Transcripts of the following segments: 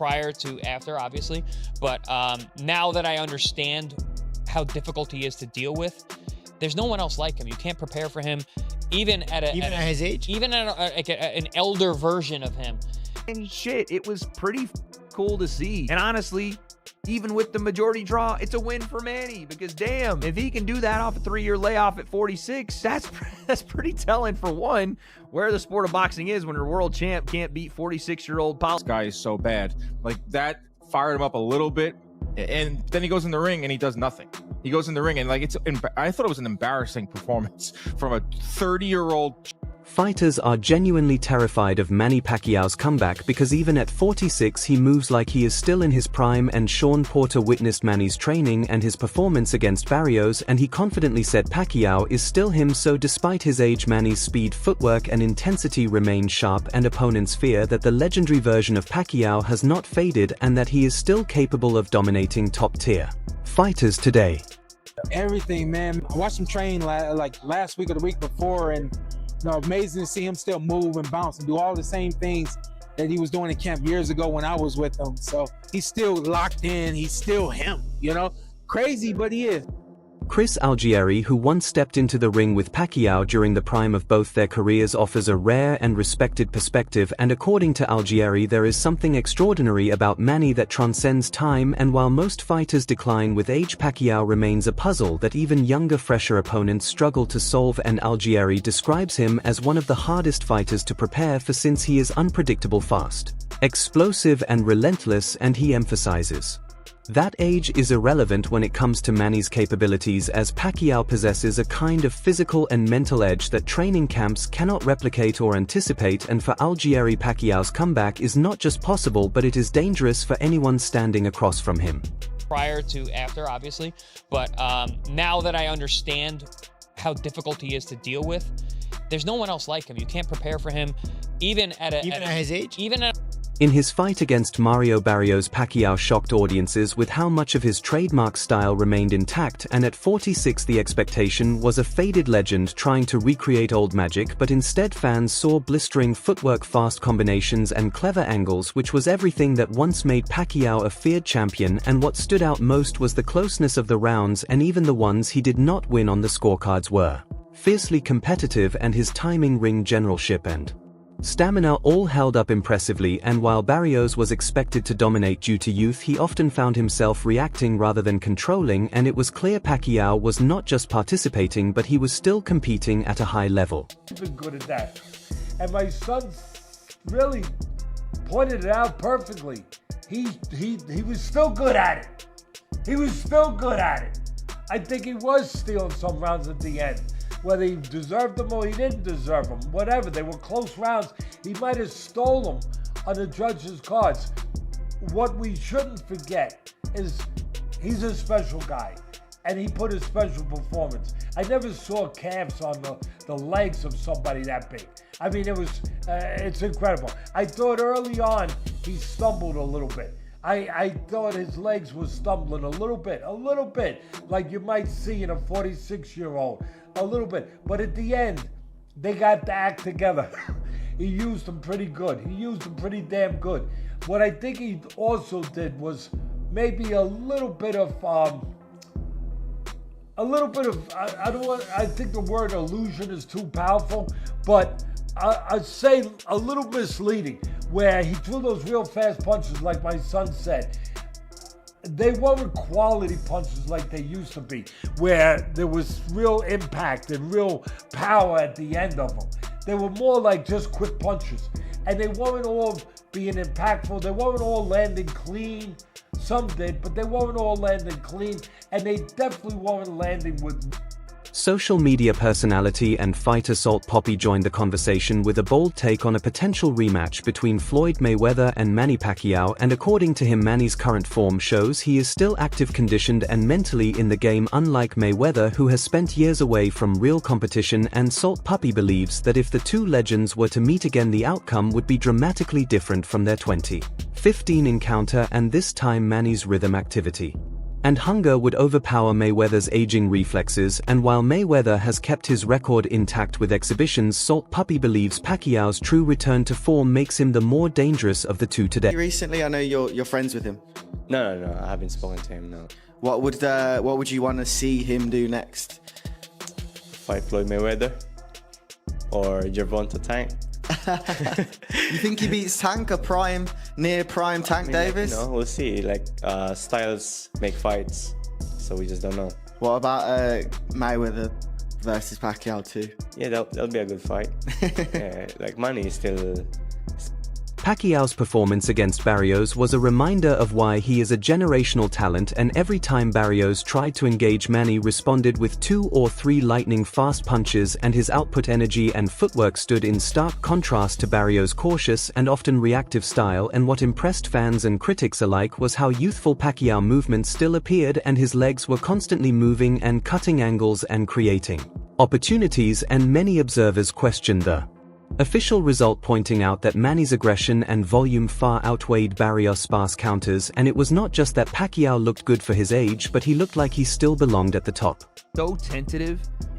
prior to after, obviously. But now that I understand how difficult he is to deal with, there's no one else like him. You can't prepare for him, even at his age, even at an elder version of him. And shit, it was pretty cool to see. And honestly, even with the majority draw, it's a win for Manny, because damn, if he can do that off a 3-year layoff at 46, that's pretty telling, for one, where the sport of boxing is when your world champ can't beat 46-year-old Paul. This guy is so bad. Like, that fired him up a little bit, and then he goes in the ring and he does nothing. He goes in the ring and, like, I thought it was an embarrassing performance from a 30-year-old. Fighters are genuinely terrified of Manny Pacquiao's comeback because even at 46 he moves like he is still in his prime, and Sean Porter witnessed Manny's training and his performance against Barrios, and he confidently said Pacquiao is still him. So despite his age, Manny's speed, footwork and intensity remain sharp, and opponents fear that the legendary version of Pacquiao has not faded and that he is still capable of dominating top-tier fighters today. Everything, man. I watched him train like last week or the week before, and amazing to see him still move and bounce and do all the same things that he was doing in camp years ago when I was with him. So he's still locked in. He's still him, crazy, but he is. Chris Algieri, who once stepped into the ring with Pacquiao during the prime of both their careers, offers a rare and respected perspective, and according to Algieri, there is something extraordinary about Manny that transcends time, and while most fighters decline with age, Pacquiao remains a puzzle that even younger, fresher opponents struggle to solve, and Algieri describes him as one of the hardest fighters to prepare for since he is unpredictable, fast, explosive and relentless, and he emphasizes that age is irrelevant when it comes to Manny's capabilities, as Pacquiao possesses a kind of physical and mental edge that training camps cannot replicate or anticipate, and for Algieri, Pacquiao's comeback is not just possible, but it is dangerous for anyone standing across from him. Prior to after, obviously. But now that I understand how difficult he is to deal with, there's no one else like him. You can't prepare for him, even at his age. In his fight against Mario Barrios, Pacquiao shocked audiences with how much of his trademark style remained intact, and at 46 the expectation was a faded legend trying to recreate old magic, but instead fans saw blistering footwork, fast combinations and clever angles, which was everything that once made Pacquiao a feared champion. And what stood out most was the closeness of the rounds, and even the ones he did not win on the scorecards were fiercely competitive, and his timing, ring generalship and stamina all held up impressively. And while Barrios was expected to dominate due to youth, he often found himself reacting rather than controlling, and it was clear Pacquiao was not just participating, but he was still competing at a high level. He's been good at that. And my son really pointed it out perfectly. He was still good at it. He was still good at it. I think he was stealing some rounds at the end. Whether he deserved them or he didn't deserve them, whatever, they were close rounds. He might have stole them on the judges' cards. What we shouldn't forget is he's a special guy, and he put a special performance. I never saw calves on the legs of somebody that big. I mean, it's incredible. I thought early on he stumbled a little bit. I thought his legs were stumbling a little bit, like you might see in a 46-year-old, a little bit. But at the end, they got the act together. He used them pretty good. He used them pretty damn good. What I think he also did was maybe a little bit of, I think the word illusion is too powerful, but I'd say a little misleading, where he threw those real fast punches like my son said. They weren't quality punches like they used to be, where there was real impact and real power at the end of them. They were more like just quick punches, and they weren't all being impactful. They weren't all landing clean. Some did, but they weren't all landing clean, and they definitely weren't landing with... Social media personality and fighter Salt Poppy joined the conversation with a bold take on a potential rematch between Floyd Mayweather and Manny Pacquiao, and according to him, Manny's current form shows he is still active, conditioned and mentally in the game, unlike Mayweather, who has spent years away from real competition. And Salt Puppy believes that if the two legends were to meet again, the outcome would be dramatically different from their 2015 encounter, and this time Manny's rhythm activity And hunger would overpower Mayweather's aging reflexes, and while Mayweather has kept his record intact with exhibitions, Salt Puppy believes Pacquiao's true return to form makes him the more dangerous of the two today. Recently, I know you're friends with him. No, I haven't spoken to him, no. What would you want to see him do next? Fight Floyd Mayweather or Gervonta Tank. You think he beats Tank, near prime Tank Davis? We'll see. Styles make fights, so we just don't know. What about Mayweather versus Pacquiao too? Yeah, that'll be a good fight. Yeah, Manny is still... Pacquiao's performance against Barrios was a reminder of why he is a generational talent, and every time Barrios tried to engage, Manny responded with 2 or 3 lightning-fast punches, and his output energy and footwork stood in stark contrast to Barrios' cautious and often reactive style. And what impressed fans and critics alike was how youthful Pacquiao movement still appeared, and his legs were constantly moving and cutting angles and creating opportunities, and many observers questioned the official result, pointing out that Manny's aggression and volume far outweighed Barrios' sparse counters, and it was not just that Pacquiao looked good for his age, but he looked like he still belonged at the top. So tentative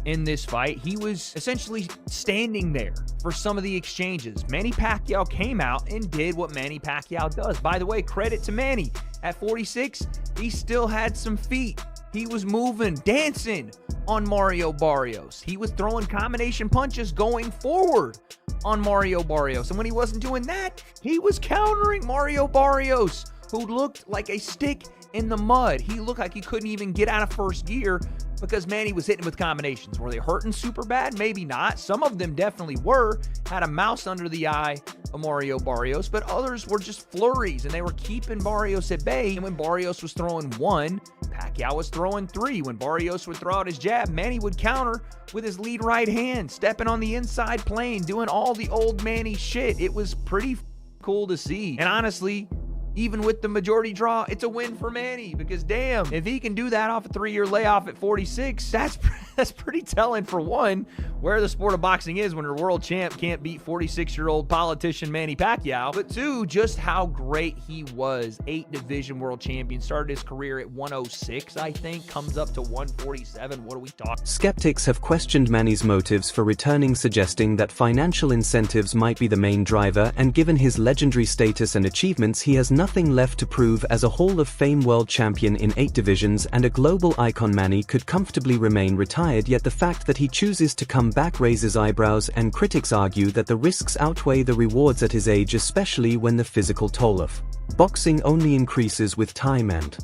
in this fight, he was essentially standing there for some of the exchanges. Manny Pacquiao came out and did what Manny Pacquiao does. By the way, credit to Manny. At 46, he still had some feet. He was moving, dancing on Mario Barrios. He was throwing combination punches going forward on Mario Barrios. And when he wasn't doing that, he was countering Mario Barrios, who looked like a stick in the mud. He looked like he couldn't even get out of first gear because Manny was hitting with combinations. Were they hurting super bad? Maybe not. Some of them definitely were. Had a mouse under the eye of Mario Barrios, but others were just flurries, and they were keeping Barrios at bay. And when Barrios was throwing 1, Pacquiao was throwing 3. When Barrios would throw out his jab, Manny would counter with his lead right hand, stepping on the inside plane, doing all the old Manny shit. It was pretty cool to see. And honestly, even with the majority draw, it's a win for Manny, because damn, if he can do that off a 3-year layoff at 46, that's pretty telling, for one, where the sport of boxing is when your world champ can't beat 46-year-old politician Manny Pacquiao, but 2, just how great he was. 8 division world champion, started his career at 106, I think, comes up to 147. What are we talking? Skeptics have questioned Manny's motives for returning, suggesting that financial incentives might be the main driver, and given his legendary status and achievements, he has nothing left to prove. As a Hall of Fame world champion in 8 divisions and a global icon, Manny could comfortably remain retired, yet the fact that he chooses to come back raises eyebrows, and critics argue that the risks outweigh the rewards at his age, especially when the physical toll of boxing only increases with time, and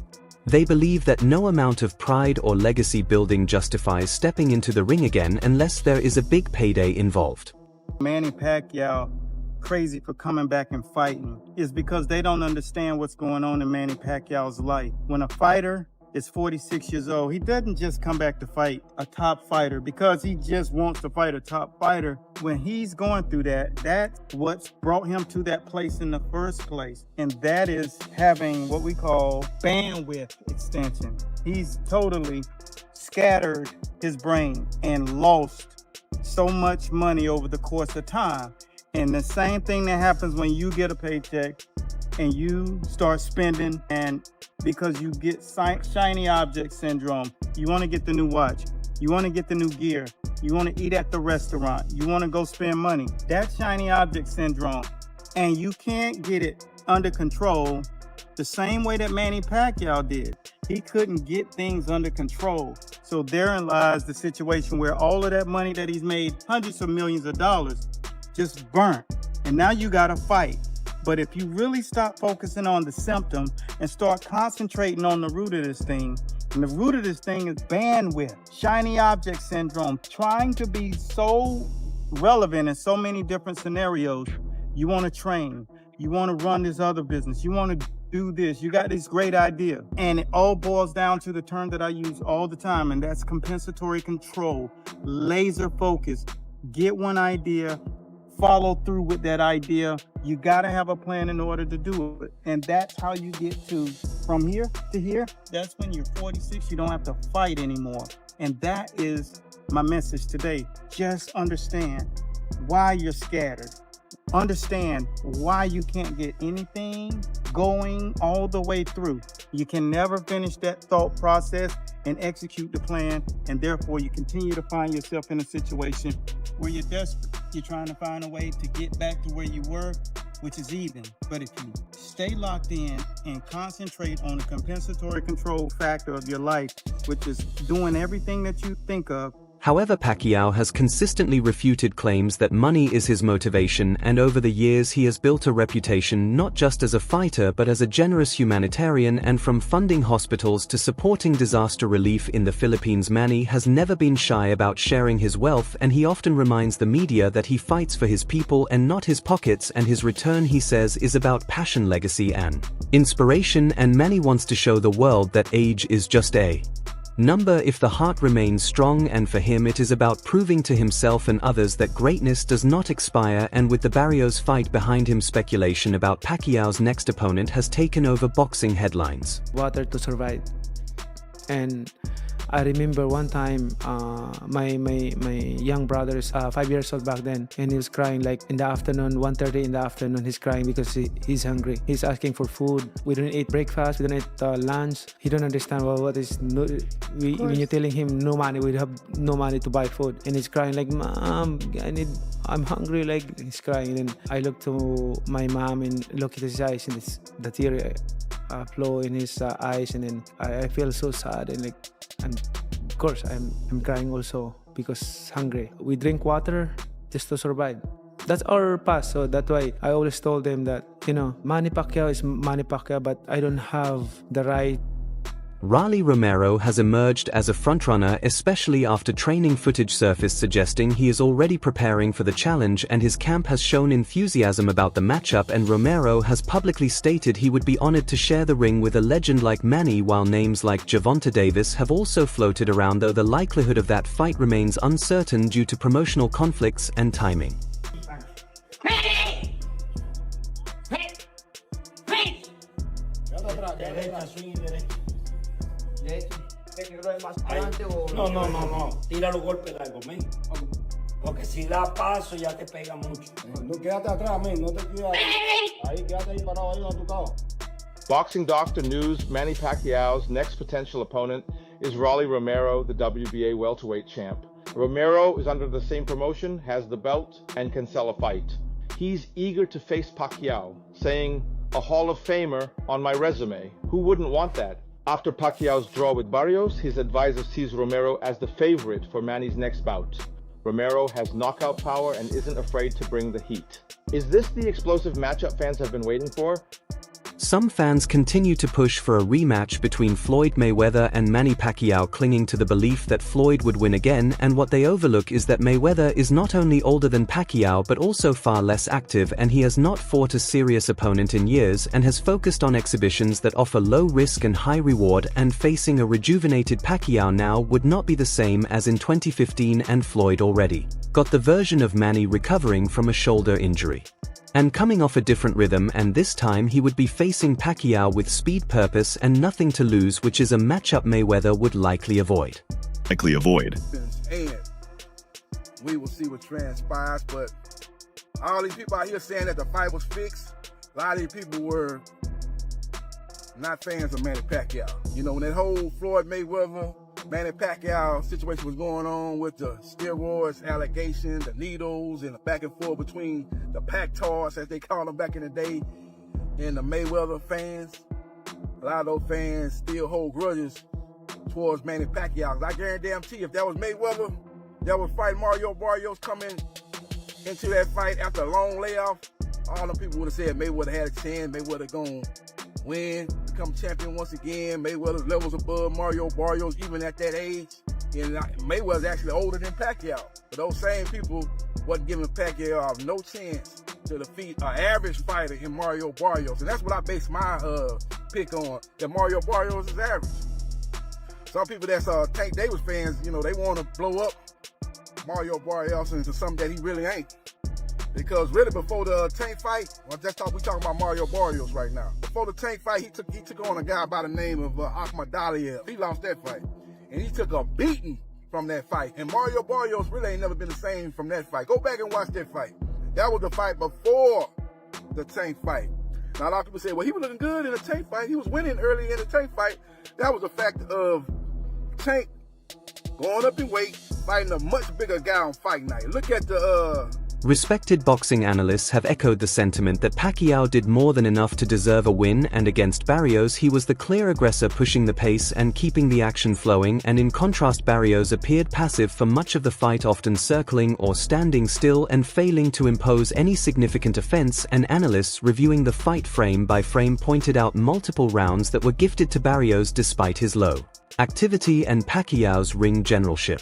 they believe that no amount of pride or legacy building justifies stepping into the ring again unless there is a big payday involved. Manny Pacquiao crazy for coming back and fighting is because they don't understand what's going on in Manny Pacquiao's life. When a fighter is 46 years old, he doesn't just come back to fight a top fighter because he just wants to fight a top fighter. When he's going through that, that's what's brought him to that place in the first place. And that is having what we call bandwidth extension. He's totally scattered his brain and lost so much money over the course of time. And the same thing that happens when you get a paycheck and you start spending, and because you get shiny object syndrome, you want to get the new watch, you want to get the new gear, you want to eat at the restaurant, you want to go spend money. That shiny object syndrome, and you can't get it under control the same way that Manny Pacquiao did. He couldn't get things under control. So therein lies the situation where all of that money that he's made, hundreds of millions of dollars, just burnt. And now you gotta fight. But if you really stop focusing on the symptom and start concentrating on the root of this thing, and the root of this thing is bandwidth, shiny object syndrome, trying to be so relevant in so many different scenarios. You wanna train, you wanna run this other business, you wanna do this, you got this great idea. And it all boils down to the term that I use all the time, and that's compensatory control, laser focus. Get one idea, follow through with that idea. You gotta have a plan in order to do it. And that's how you get to from here to here. That's when you're 46, you don't have to fight anymore. And that is my message today. Just understand why you're scattered. understand why you can't get anything going all the way through. You can never finish that thought process and execute the plan, and therefore you continue to find yourself in a situation where you're desperate. You're trying to find a way to get back to where you were, which is even. But if you stay locked in and concentrate on the compensatory control factor of your life, which is doing everything that you think of. However, Pacquiao has consistently refuted claims that money is his motivation, and over the years he has built a reputation not just as a fighter but as a generous humanitarian, and from funding hospitals to supporting disaster relief in the Philippines. Manny has never been shy about sharing his wealth, and he often reminds the media that he fights for his people and not his pockets, and his return, he says, is about passion, legacy and inspiration, and Manny wants to show the world that age is just a number if the heart remains strong, and for him it is about proving to himself and others that greatness does not expire. And with the Barrios fight behind him, speculation about Pacquiao's next opponent has taken over boxing headlines. Water to survive. And I remember one time my young brother is 5 years old back then, and he was crying like in the afternoon, 1:30 in the afternoon. He's crying because he's hungry. He's asking for food. We don't eat breakfast, we don't eat lunch. He don't understand what is no, when you're telling him no money, we have no money to buy food, and he's crying like, "Mom, I'm hungry," like he's crying. And then I look to my mom and look at his eyes, and the tear flow in his eyes, and then I feel so sad, and like, and of course I'm crying also because hungry. We drink water just to survive. That's our past, so that's why I always told them that, Manny Pacquiao is Manny Pacquiao, but I don't have the right. Rolly Romero has emerged as a frontrunner, especially after training footage surfaced suggesting he is already preparing for the challenge, and his camp has shown enthusiasm about the matchup, and Romero has publicly stated he would be honored to share the ring with a legend like Manny, while names like Gervonta Davis have also floated around, though the likelihood of that fight remains uncertain due to promotional conflicts and timing. No. Tira los golpes largos, men. Porque si da paso ya te pega mucho. No, quédate atrás, men. No te quedas ahí. Quédate ahí parado ahí donde tú estabas. Boxing Doctor News, Manny Pacquiao's next potential opponent is Rolly Romero, the WBA welterweight champ. Romero is under the same promotion, has the belt, and can sell a fight. He's eager to face Pacquiao, saying, "A Hall of Famer on my resume. Who wouldn't want that?" After Pacquiao's draw with Barrios, his advisor sees Romero as the favorite for Manny's next bout. Romero has knockout power and isn't afraid to bring the heat. Is this the explosive matchup fans have been waiting for? Some fans continue to push for a rematch between Floyd Mayweather and Manny Pacquiao, clinging to the belief that Floyd would win again, and what they overlook is that Mayweather is not only older than Pacquiao but also far less active, and he has not fought a serious opponent in years and has focused on exhibitions that offer low risk and high reward, and facing a rejuvenated Pacquiao now would not be the same as in 2015, and Floyd already got the version of Manny recovering from a shoulder injury and coming off a different rhythm, and this time he would be facing Pacquiao with speed, purpose, and nothing to lose, which is a matchup Mayweather would likely avoid. And we will see what transpires, but all these people out here saying that the fight was fixed, a lot of these people were not fans of Manny Pacquiao. When that whole Floyd Mayweather, Manny Pacquiao situation was going on with the steroids allegation, the needles, and the back and forth between the Pac-Tars, as they called them back in the day, and the Mayweather fans. A lot of those fans still hold grudges towards Manny Pacquiao. I guarantee if that was Mayweather that was fighting Mario Barrios coming into that fight after a long layoff, all them people would have said Mayweather had a chance, Mayweather gonna win, become champion once again. Mayweather's levels above Mario Barrios even at that age. And Mayweather's actually older than Pacquiao. But those same people wasn't giving Pacquiao no chance to defeat an average fighter in Mario Barrios. And that's what I base my pick on, that Mario Barrios is average. Some people that's Tank Davis fans, they want to blow up Mario Barrios into something that he really ain't. Because really before the Tank fight, we talking about Mario Barrios right now. Before the Tank fight, he took on a guy by the name of Ahmad Daliev. He lost that fight. And he took a beating from that fight. And Mario Barrios really ain't never been the same from that fight. Go back and watch that fight. That was the fight before the Tank fight. Now, a lot of people say, well, he was looking good in the Tank fight. He was winning early in the Tank fight. That was a fact of Tank going up in weight, fighting a much bigger guy on fight night. Look at the Respected boxing analysts have echoed the sentiment that Pacquiao did more than enough to deserve a win, and against Barrios he was the clear aggressor, pushing the pace and keeping the action flowing, and in contrast Barrios appeared passive for much of the fight, often circling or standing still and failing to impose any significant offense, and analysts reviewing the fight frame by frame pointed out multiple rounds that were gifted to Barrios despite his low activity and Pacquiao's ring generalship.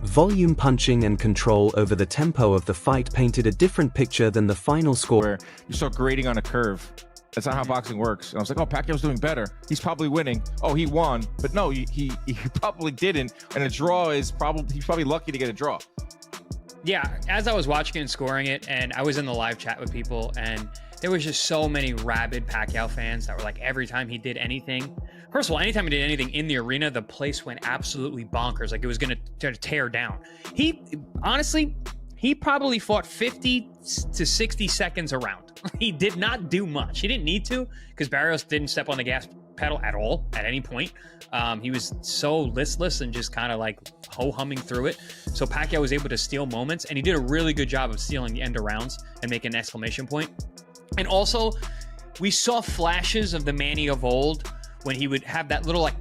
Volume, punching and control over the tempo of the fight painted a different picture than the final score. Where you start grading on a curve. That's not how boxing works. And I was like, oh, Pacquiao's doing better. He's probably winning. Oh, he won. But no, he probably didn't. And a draw is he's probably lucky to get a draw. Yeah, as I was watching it and scoring it, and I was in the live chat with people, and there was just so many rabid Pacquiao fans that were like, every time he did anything, first of all, anytime he did anything in the arena, the place went absolutely bonkers. Like it was going to tear down. Honestly, he probably fought 50 to 60 seconds a round. He did not do much. He didn't need to, because Barrios didn't step on the gas pedal at all at any point. He was so listless and just kind of like ho-humming through it. So Pacquiao was able to steal moments, and he did a really good job of stealing the end of rounds and making an exclamation point. And also, we saw flashes of the Manny of old when he would have that little like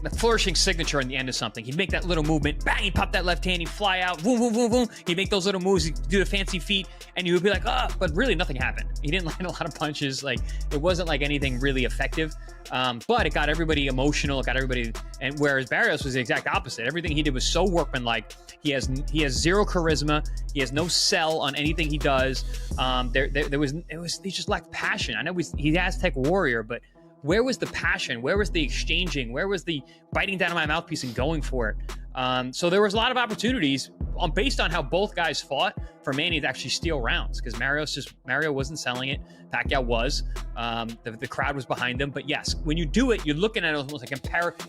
the flourishing signature in the end of something. He'd make that little movement, bang, he'd pop that left hand, he'd fly out, boom, boom, boom, boom. He'd make those little moves, he'd do the fancy feet, and you would be like, but really nothing happened. He didn't land a lot of punches. Like, it wasn't like anything really effective, but it got everybody emotional, it got everybody, and whereas Barrios was the exact opposite. Everything he did was so workmanlike. He has zero charisma. He has no sell on anything he does. He just lacked passion. I know he's Aztec warrior, but where was the passion? Where was the exchanging? Where was the biting down on my mouthpiece and going for it? So there was a lot of opportunities based on how both guys fought for Manny to actually steal rounds, because Mario wasn't selling it. Pacquiao was. The crowd was behind him. But yes, when you do it, you're looking at it almost like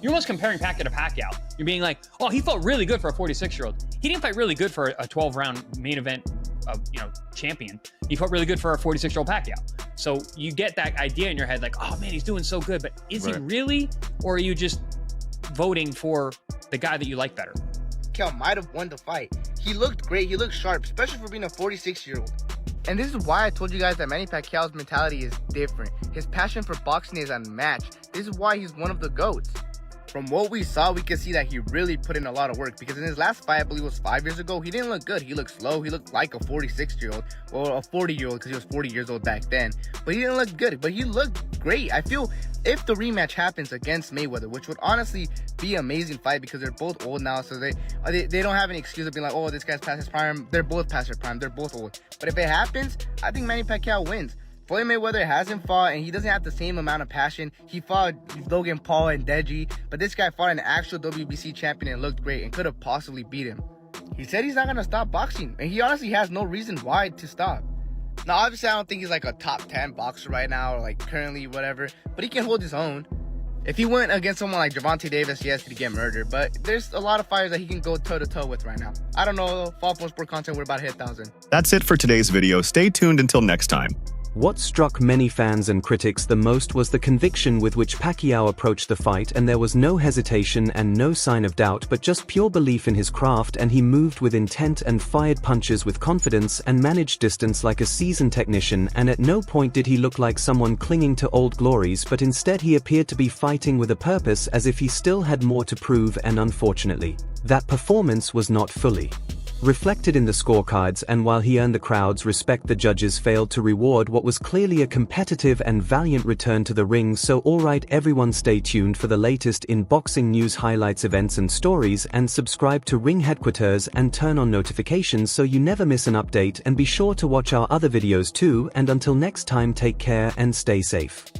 you're almost comparing Pacquiao to Pacquiao. You're being like, oh, he fought really good for a 46-year-old. He didn't fight really good for a 12-round main event champion. He fought really good for a 46-year-old Pacquiao. So you get that idea in your head, like, oh man, he's doing so good, but is he really? Or are you just voting for the guy that you like better? Pacquiao might have won the fight. He looked great. He looked sharp, especially for being a 46-year-old. And this is why I told you guys that Manny Pacquiao's mentality is different. His passion for boxing is unmatched. This is why he's one of the GOATs. From what we saw, we could see that he really put in a lot of work, because in his last fight, I believe it was 5 years ago, he didn't look good. He looked slow. He looked like a 46-year-old, or a 40-year-old, because he was 40 years old back then. But he didn't look good, but he looked great. I feel if the rematch happens against Mayweather, which would honestly be an amazing fight, because they're both old now, so they don't have any excuse of being like, oh, this guy's past his prime. They're both past their prime. They're both old. But if it happens, I think Manny Pacquiao wins. Floyd Mayweather hasn't fought, and he doesn't have the same amount of passion. He fought Logan Paul and Deji, but this guy fought an actual WBC champion and looked great and could have possibly beat him. He said he's not going to stop boxing, and he honestly has no reason why to stop. Now, obviously, I don't think he's like a top 10 boxer right now, or like currently, whatever, but he can hold his own. If he went against someone like Gervonta Davis, yes, he'd get murdered, but there's a lot of fighters that he can go toe-to-toe with right now. I don't know, Fall Point Sport content, we're about to hit 1,000. That's it for today's video. Stay tuned until next time. What struck many fans and critics the most was the conviction with which Pacquiao approached the fight, and there was no hesitation and no sign of doubt, but just pure belief in his craft, and he moved with intent and fired punches with confidence and managed distance like a seasoned technician, and at no point did he look like someone clinging to old glories, but instead he appeared to be fighting with a purpose, as if he still had more to prove, and unfortunately, that performance was not fully reflected in the scorecards, and while he earned the crowd's respect, the judges failed to reward what was clearly a competitive and valiant return to the ring. So alright everyone, stay tuned for the latest in boxing news, highlights, events and stories, and subscribe to Ring Headquarters and turn on notifications so you never miss an update, and be sure to watch our other videos too, and until next time, take care and stay safe.